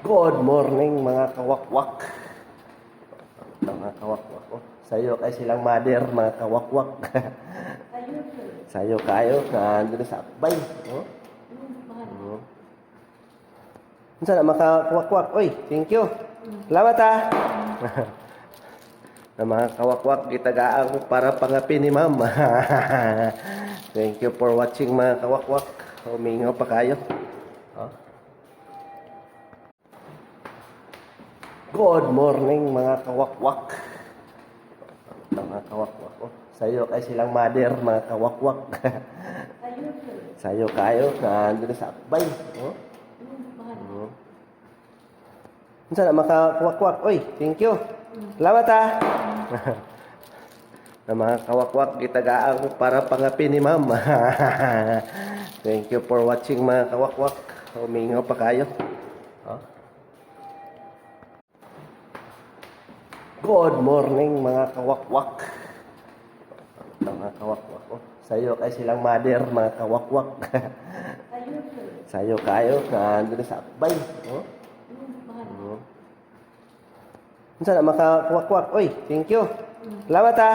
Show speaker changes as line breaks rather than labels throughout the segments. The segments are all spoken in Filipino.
Good morning mga kawakwak. Mga kawakwak. Oh, sayo kay silang mother mga kawakwak. Sayo kayo nandun sa akbay. Oh. Unsa na mga kawakwak? Oy, thank you. Salamat ha. Na mga kawakwak gitagaan ko para pangapin ni ma'am. Thank you for watching mga kawakwak. Humingaw pa kayo. Oh. Good morning mga kawakwak. Mga kawakwak. Oh, sayo kay silang mother mga kawakwak. Sayo kayo nandun sa akbay. Oh. Unsa na mga kawakwak? Oy, thank you. Salamat ha. Na mga kawakwak gitagaan ko para pangapin ni ma'am. Thank you for watching mga kawakwak. Humingaw pa kayo. Oh. Good morning mga kawakwak. Mga kawakwak. Oh, sayo kay silang mother mga kawakwak. Sayo kayo nandun sa akbay. Oh. Unsa na mga kawakwak? Oy, thank you. Salamat ha.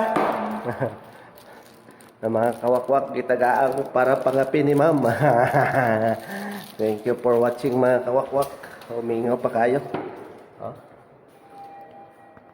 Na mga kawakwak gitagaan ko para pangapin ni ma'am. Thank you for watching mga kawakwak. Humingaw pa kayo.